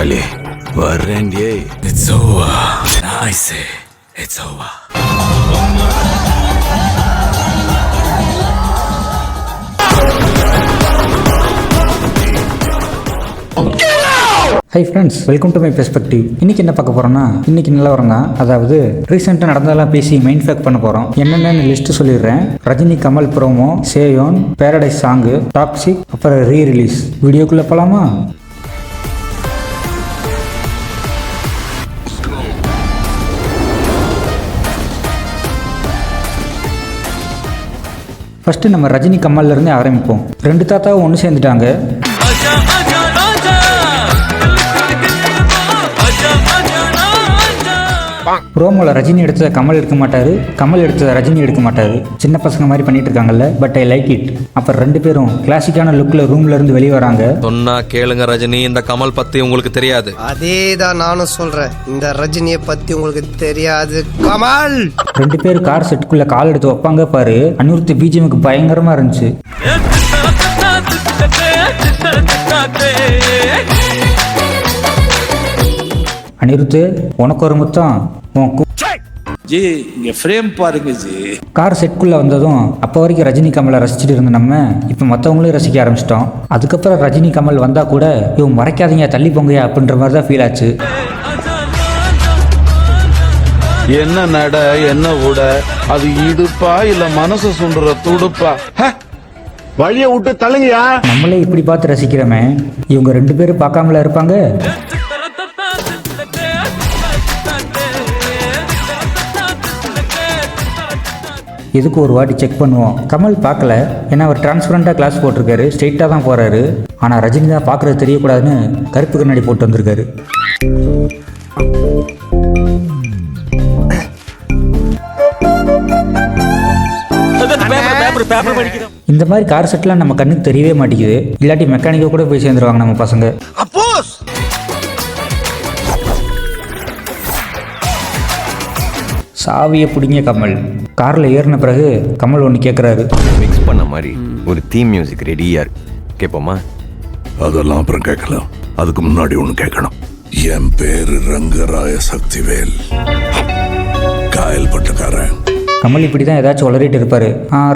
பங்காளி வர்றேன்டியே. It's over. I say it's over. Hi friends, welcome to my perspective. இன்னைக்கு என்ன பார்க்க போறோம்னா, இன்னைக்கு நிலவரம் தான். அதாவது ரீசெண்டாக நடந்ததெல்லாம் பேசி மைண்ட் ஃபேக் பண்ண போறோம். என்னென்னு லிஸ்ட் சொல்லிடுறேன். Rajini Kamal promo, Seyon, paradise song, toxic, அப்புறம் ரீ ரிலீஸ். வீடியோக்குள்ள போலாமா? ஃபர்ஸ்ட் நம்ம ரஜினி கமல்ல இருந்தே ஆரம்பிப்போம். ரெண்டு தாத்தாவும் ஒன்று சேர்ந்துட்டாங்க. ப்ரோமோல ரஜினி எடுத்ததை கமல் எடுக்க மாட்டாரு, கமல் எடுத்ததை ரஜினி எடுக்க மாட்டாரு. சின்ன பசங்க மாதிரி பண்ணிட்டு இருக்காங்கல்ல, பட் ஐ லைக் இட். அப்புறம் ரெண்டு பேரும் கிளாசிக்கான லுக்ல ரூம்ல இருந்து வெளியே வராங்க. சொன்னா கேளுங்க ரஜினி, இந்த கமல் பத்தி உங்களுக்கு தெரியாது. அதேதான் நானும் சொல்றேன், இந்த ரஜினியை பத்தி உங்களுக்கு தெரியாது கமல். ரெண்டு பேரும் கார் செட்டுக்குள்ள கால் எடுத்து வைப்பாங்க பாரு. அனிருத் பிஜிஎம்க்கு பயங்கரமா இருந்துச்சு. அனிருத், உனக்கு ஒரு முத்தம். ஜி இங்க ஃப்ரேம் பாருங்க ஜி. கார் செட்குள்ள வந்ததும் அப்போ வரைக்கும் ரஜினி கமலை ரசிச்சுட்டு இருந்த நம்ம இப்போ மற்றவங்களையும் ரசிக்க ஆரம்பிச்சிட்டோம். அதுக்கப்புறம் ரஜினி கமல் வந்தா கூட இவன் மறைக்காதீங்க, தள்ளி போங்கயா அப்படின்ற மாதிரி தான் ஃபீல் ஆச்சு. என்ன நட என்ன உட, அது இடுப்பா இல்ல மனசு சுண்டுற துடுப்பா? வழிய விட்டு தள்ளுங்கயா. நம்மளே இப்படி பார்த்து ரசிக்கிறோமே, இவங்க ரெண்டு பேரும் பார்க்காமல இருப்பாங்க. இதுக்கு ஒரு வாட்டி செக் பண்ணுவோம். கமல் பார்க்கல, ஏன்னா அவர் டிரான்ஸ்பரண்டாக கிளாஸ் போட்டிருக்காரு, ஸ்ட்ரெயிட்டாக தான் போகிறாரு. ஆனால் ரஜினி தான் பார்க்குறது தெரியக்கூடாதுன்னு கருப்பு கண்ணாடி போட்டு வந்திருக்காரு. இந்த மாதிரி கார் செட்லாம் நம்ம கண்ணுக்கு தெரியவே மாட்டேங்குது. இல்லாட்டி மெக்கானிக்கை கூட போய் சேர்ந்துருவாங்க நம்ம பசங்க. சாவியை பிடிங்க கமல். காரில் ஏறின பிறகு கமல் ஒன்று கேட்குறாரு. மிக்ஸ் பண்ண மாதிரி ஒரு தீம் மியூசிக் ரெடியா இருக்கு, கேட்போமா? அதெல்லாம் அப்புறம் கேட்கலாம். அதுக்கு முன்னாடி ஒண்ணு கேட்கணும். என் பேரு ரங்கராய சக்திவேல், காயல் பட்டக்காரன். கமல் இப்படி தான் ஏதாச்சும் உளறிட்டு இருப்பாரு.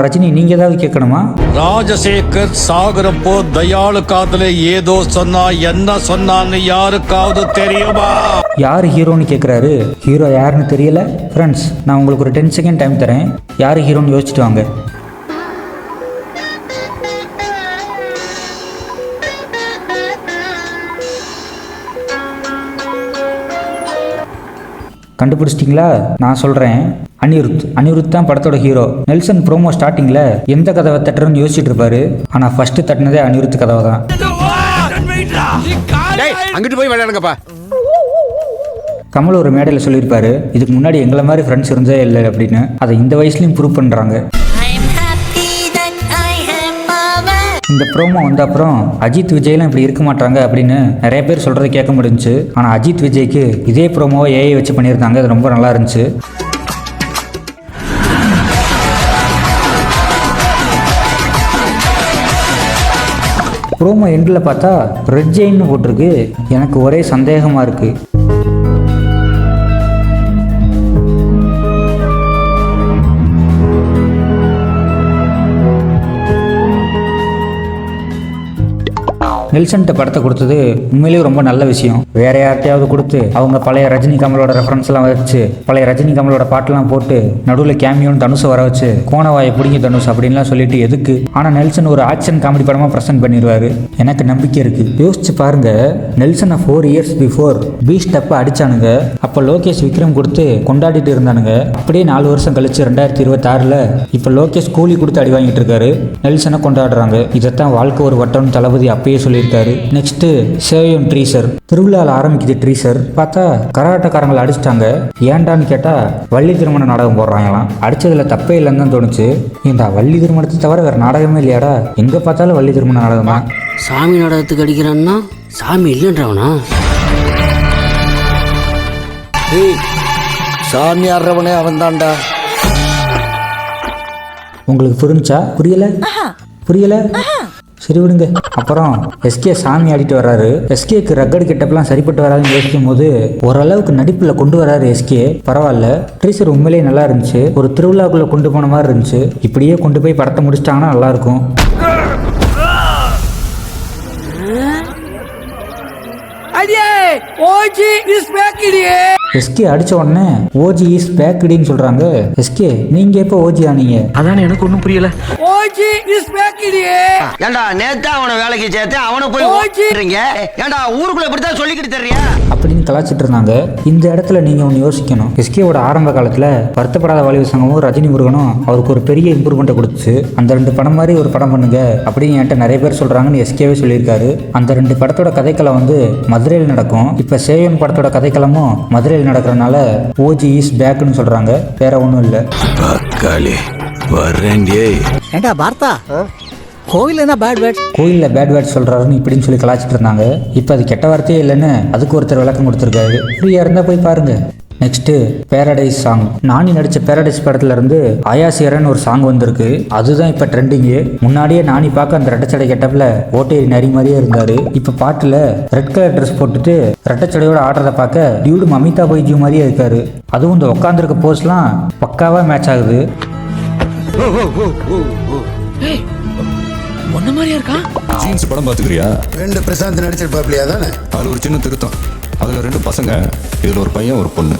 ரஜினி, நீங்க ஏதாவது கேட்கணுமா? ராஜசேகர் சாகரப்போ தயாளு காதல ஏதோ சொன்னா, என்ன சொன்னான்னு யாருக்காவது தெரியுமா? யார் ஹீரோன்னு கேட்குறாரு. ஹீரோ யாருன்னு தெரியல. ஃப்ரெண்ட்ஸ், நான் உங்களுக்கு ஒரு 10 செகண்ட் டைம் தரேன். யார் ஹீரோன்னு யோசிச்சுட்டு வாங்க. கண்டுபிடிச்சிட்டிங்களா? நான் சொல்கிறேன், அனிருத் தான் படத்தோட ஹீரோ. நெல்சன் ப்ரோமோ ஸ்டார்டிங்கில் எந்த கதவை தட்டுறன்னு யோசிச்சுட்டு இருப்பாரு. ஆனால் ஃபர்ஸ்ட் தட்டினதே அனிருத் கதவை தான். அங்கிட்டு போய் விளையாடுங்கப்பா. கமல் ஒரு மேடையில் சொல்லியிருப்பாரு, இதுக்கு முன்னாடி எங்களை மாதிரி ஃப்ரெண்ட்ஸ் இருந்தே இல்லை அப்படின்னு. அதை இந்த வயசுலையும் ப்ரூவ் பண்ணுறாங்க. இந்த ப்ரோமோ வந்த அப்புறம் அஜித் விஜய்லாம் இப்படி இருக்க மாட்டாங்க அப்படின்னு நிறைய பேர் சொல்கிறத கேட்க முடிஞ்சுச்சு. ஆனால் அஜித் விஜய்க்கு இதே ப்ரோமோவை ஏஐ வச்சு பண்ணியிருந்தாங்க. அது ரொம்ப நல்லா இருந்துச்சு. ப்ரோமோ எண்டில் பார்த்தா ரெட் ஜெயின்னு போட்டிருக்கு. எனக்கு ஒரே சந்தேகமாக இருக்குது. நெல்சன்ட்ட படத்தை கொடுத்தது உண்மையிலேயே ரொம்ப நல்ல விஷயம். வேற யார்ட்டையாவது கொடுத்து அவங்க பழைய ரஜினி கமலோட ரெஃபரன்ஸ் எல்லாம் வச்சு, பழைய ரஜினி கமலோட பாட்டெல்லாம் போட்டு, நடுவில் கேமியோன்னு தனுஷை வர வச்சு, கோணவாயை பிடிங்க தனுஷ் அப்படின்லாம் சொல்லிட்டு எதுக்கு? ஆனால் நெல்சன் ஒரு ஆக்ஷன் காமெடி படமாக ப்ரெசென்ட் பண்ணிடுவாரு. எனக்கு நம்பிக்கை இருக்கு. யோசிச்சு பாருங்க, நெல்சனை 4 இயர்ஸ் பிஃபோர் பீஸ்ட் அப்போ அடிச்சானுங்க. அப்போ லோகேஷ் விக்ரம் கொடுத்து கொண்டாடிட்டு இருந்தானுங்க. அப்படியே 4 வருஷம் கழிச்சு 2026 இப்போ லோகேஷ் கூலி கொடுத்து அடி வாங்கிட்டு இருக்காரு. நெல்சனை கொண்டாடுறாங்க. இதைத்தான் வாழ்க்கை ஒரு வட்டம் தளபதி அப்பயே சொல்லி இருக்காரு. நெக்ஸ்ட் சேயோன் ட்ரீசர். திருவிழாவில் ஆரம்பிக்குது ட்ரீசர். பார்த்தா கராட்டக்காரங்களை அடிச்சிட்டாங்க. ஏன்டான்னு கேட்டா வள்ளி திருமண நாடகம் போடுறாங்களாம். அடிச்சதுல தப்பே இல்லைன்னு தான் தோணுச்சு. இந்த வள்ளி திருமணத்தை தவிர வேற நாடகமே இல்லையாடா? எங்க பார்த்தாலும் வள்ளி திருமண நாடகம் தான். சாமி நாடகத்துக்கு அடிக்கிறான்னா சாமி இல்லைன்றவனா? சாமி ஆடுறவனே அவன் தான்டா. உங்களுக்கு புரிஞ்சா? புரியல? சரி விடுங்க. அப்புறம் எஸ்கே சாமி ஆடிட்டு வர்றாரு. எஸ்கேக்கு ரக்கடு கெட்டப்லாம் சரிப்பட்டு வராதுன்னு யோசிக்கும் போது ஓரளவுக்கு நடிப்பில் கொண்டு வர்றாரு எஸ்கே. பரவாயில்ல, ட்ரீசர் உண்மையிலேயே நல்லா இருந்துச்சு. ஒரு திருவிழாக்குள்ள கொண்டு போன மாதிரி இருந்துச்சு. இப்படியே கொண்டு போய் படத்தை முடிச்சிட்டாங்கன்னா நல்லா இருக்கும். எஸ்கே அடிச்ச உடனே ஓஜி இஸ் பேக்டுன்னு சொல்றாங்க. எஸ்கே நீங்க எப்ப ஓஜி ஆனீங்க? அதானே எனக்கு ஒன்றும் புரியல. ஏண்டா நேத்தா அவனை வேலைக்கு சேர்த்தேன், அவனை போய் ஓச்சிறீங்க. ஏண்டா ஊருக்குள்ள இப்படித்தான் சொல்லிக்கிட்டு தெரியா அப்படின்னு கலாச்சிட்டு இருந்தாங்க. இந்த இடத்துல நீங்க ஒன்று யோசிக்கணும். எஸ்கேவோட ஆரம்ப காலத்துல வருத்தப்படாத வாலிப சங்கமும் ரஜினி முருகனும் அவருக்கு ஒரு பெரிய இம்ப்ரூவ்மெண்ட்டை கொடுத்துச்சு. அந்த 2 படம் மாதிரி ஒரு படம் பண்ணுங்க அப்படின்னு என்கிட்ட நிறைய பேர் சொல்றாங்கன்னு எஸ்கேவே சொல்லியிருக்காரு. அந்த 2 படத்தோட கதைக்களம் வந்து மதுரையில் நடக்கும். இப்ப சேவன் படத்தோட கதைக்களமும் மதுரையில் நடக்கிறதுனால ஓஜி இஸ் பேக்னு சொல்றாங்க. வேற ஒன்றும் இல்லை. பக்காளி வரேண்டியே. ஏண்டா பார்த்தா கோயில்ல பேட் பேட் வேர்ட் சொல்றாருன்னு இப்படின்னு சொல்லி கலாச்சிட்டு இருந்தாங்க. இப்போ அது கெட்ட வார்த்தையே இல்லைன்னு அதுக்கு ஒருத்தர் விளக்கம் கொடுத்துருக்காரு. ஃப்ரீயா இருந்தா போய் பாருங்க. Next paradise song. நானி நடிச்ச பேரடைஸ் படத்துல இருந்து ஆயாசியரன் ஒரு சாங் வந்திருக்கு. அதுதான் இப்ப ட்ரெண்டிங்கு. முன்னாடியே நானி பார்க்க அந்த ரெட்டச்சடை கெட்டப்ல ஓட்டேரி நரி மாதிரியே இருந்தாரு. இப்ப பாட்டுல ரெட் கலர் ட்ரெஸ் போட்டுட்டு ரெட்டச்சடையோட ஆடுறத பார்க்க டியூடு அமிதா பைஜி மாதிரியே இருக்காரு. அதுவும் இந்த உட்காந்துருக்க போஸ்லாம் பக்காவா மேட்ச் ஆகுது. ஒன்ன மாதிரியா இருக்கா? ஜீன்ஸ் படம் பாத்துக்கிறியா? 2 பிரசாந்த் நடிச்சிருப்பாப்லையா தானே? அதுல ஒரு சின்ன திருத்தம். அதுல 2 பசங்க, இதுல ஒரு பையன் ஒரு பொண்ணு.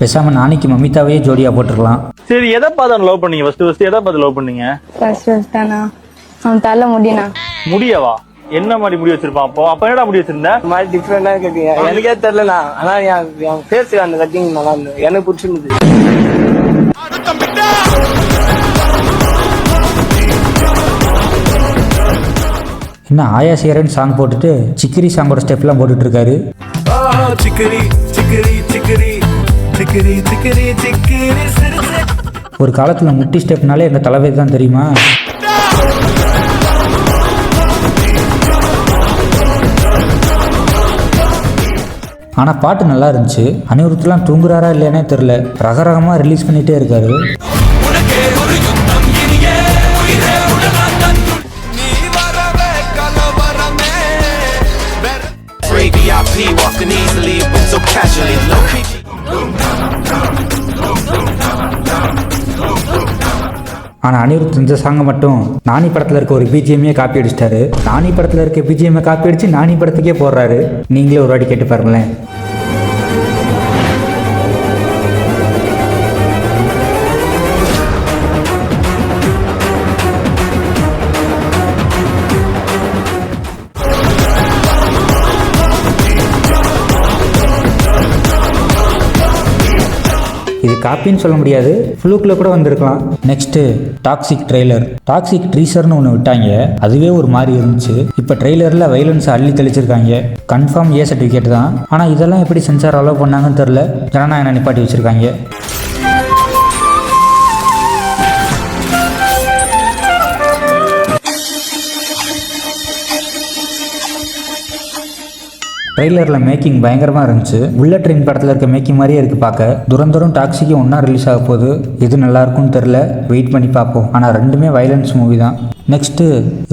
பேசாம நாளைக்கு மமிதாவே ஜோடியா போட்டுருக்கலாம். சரி, எதை பார்த்து லவ் பண்ணீங்க? ஃபர்ஸ்ட் எதை பார்த்து லவ் பண்ணீங்க? அவன் தலை முடினா. முடியவா? என்ன மாதிரி முடி வச்சிருப்பான்? அப்ப என்னடா முடி வச்சிருந்த? மாதிரி டிஃப்ரெண்டா கேட்டீங்க. எனக்கே தெரியலண்ணா. ஆனா என் ஃபேஸ் அந்த கட்டிங் நல்லா இருந்தது, எனக்கு பிடிச்சிருந்தது. என்ன ஆயாசியரன் சாங் போட்டுட்டு சிக்கிரி சாங்கோட ஸ்டெப்லாம் போட்டுட்டு இருக்காரு. ஒரு காலத்துல முட்டி ஸ்டெப்னாலே எங்க தலைவை தான் தெரியுமா? ஆனா பாட்டு நல்லா இருந்துச்சு. அனிருத்லாம் தூங்குறாரா இல்லையானே தெரியல. ரகரகமா ரிலீஸ் பண்ணிட்டே இருக்காரு. ஆனால் அனிருத் இந்த சாங்கை மட்டும் நானி படத்தில் இருக்க ஒரு பிஜிஎம்மே காப்பி அடிச்சிட்டாரு. நானி படத்தில் இருக்க பிஜிஎம்மை காப்பி அடித்து நானி படத்துக்கே போடுறாரு. நீங்களே ஒரு வாட்டி கேட்டு பாருங்களேன். இது காப்பின்னு சொல்ல முடியாது, ஃப்ளூக்கில் கூட வந்திருக்கலாம். Next toxic trailer. டாக்ஸிக் ட்ரீசர்னு ஒன்று விட்டாங்க, அதுவே ஒரு மாதிரி இருந்துச்சு. இப்போ ட்ரெய்லரில் வைலன்ஸை அள்ளி தெளிச்சிருக்காங்க. கன்ஃபார்ம் ஏ சர்டிஃபிகேட் தான். ஆனால் இதெல்லாம் எப்படி சென்சார் அலோவ் பண்ணாங்கன்னு தெரில. ஜனநாயகனை நிப்பாட்டி வச்சுருக்காங்க. ட்ரெய்லரில் மேக்கிங் பயங்கரமாக இருந்துச்சு. புல்லட் ட்ரெயின் படத்தில் இருக்க மேக்கிங் மாதிரியே இருக்குது பார்க்க. துரந்தரும் டாக்ஸிக்கும் ஒன்றா ரிலீஸ் ஆக போகுது. எது நல்லா இருக்கும்னு தெரில, வெயிட் பண்ணி பார்ப்போம். ஆனால் ரெண்டுமே வைலன்ஸ் மூவி தான். Next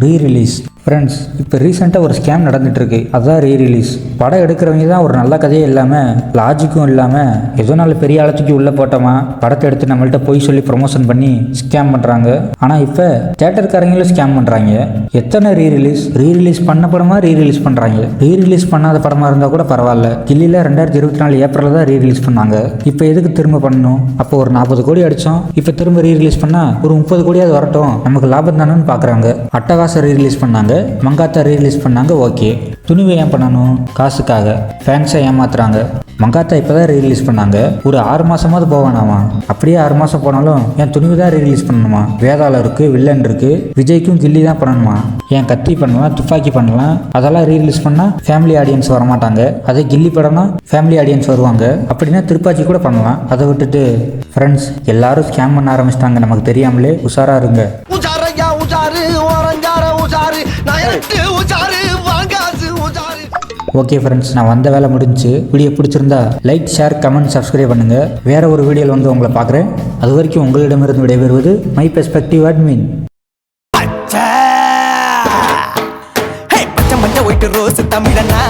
re-release. ஃப்ரெண்ட்ஸ், இப்போ ரீசெண்டாக ஒரு ஸ்கேம் நடந்துகிட்ருக்கு. அதுதான் ரீ-ரிலீஸ். படம் எடுக்கிறவங்க தான் ஒரு நல்ல கதையே இல்லாமல் லாஜிக்கும் இல்லாமல் ஏதோ நாள் பெரிய ஆழத்துக்கு உள்ளே போட்டோமா படத்தை எடுத்து நம்மள்கிட்ட போய் சொல்லி ப்ரொமோஷன் பண்ணி ஸ்கேம் பண்ணுறாங்க. ஆனால் இப்போ தேட்டருக்காரங்களும் ஸ்கேம் பண்ணுறாங்க. எத்தனை ரீ-ரிலீஸ் பண்ண படமாக ரீ-ரிலீஸ் பண்ணுறாங்க. ரீ-ரிலீஸ் பண்ணாத படமாக இருந்தால் கூட பரவாயில்ல. கில்லியில் 2024 ஏப்ரலில் தான் ரீ-ரிலீஸ் பண்ணாங்க. இப்போ எதுக்கு திரும்ப பண்ணணும்? அப்போ ஒரு 40 கோடி அடித்தோம். இப்போ திரும்ப ரீ-ரிலீஸ் பண்ணால் ஒரு 30 கோடியாவது வரட்டும், நமக்கு லாபம் தானேன்னு பார்க்குறாங்க. அட்டகாசம் ரீ-ரிலீஸ் பண்ணாங்க, மங்காத்தா ரீ-ரிலீஸ் பண்ணாங்க, ஓகே. துணிவை ஏன் பண்ணணும்? காசுக்காக. ஃபேன்ஸை ஏமாத்துறாங்க. மங்காத்தா இப்போ தான் ரீ-ரிலீஸ் பண்ணாங்க, ஒரு 6 மாதமாவது போவானாமா. அப்படியே 6 மாதம் போனாலும் என் துணிவு தான் ரீ-ரிலீஸ் பண்ணணுமா? வேதாளம் இருக்குது, வில்லன் இருக்குது, விஜய்க்கும் கில்லி தான் பண்ணணுமா? ஏன் கத்தி பண்ணலாம், துப்பாக்கி பண்ணலாம். அதெல்லாம் ரீ-ரிலீஸ் பண்ணால் ஃபேமிலி ஆடியன்ஸ் வரமாட்டாங்க. அதே கில்லி படம்னா ஃபேமிலி ஆடியன்ஸ் வருவாங்க. அப்படின்னா திருப்பாச்சி கூட பண்ணலாம். அதை விட்டுட்டு ஃப்ரெண்ட்ஸ் எல்லாரும் ஸ்கேம் பண்ண ஆரம்பிச்சிட்டாங்க. நமக்கு தெரியாமலே உஷாரா இருங்க. ஓகே ஃப்ரெண்ட்ஸ், நான் வந்த வேலை முடிஞ்சு. வீடியோ பிடிச்சிருந்தா லைக், ஷேர், கமெண்ட், சப்ஸ்கிரைப் பண்ணுங்க. வேற ஒரு வீடியோவில் வந்து உங்களை பார்க்குறேன். அது வரைக்கும் உங்களிடமிருந்து விடைபெறுவது my perspective admin. White rose தமிழனா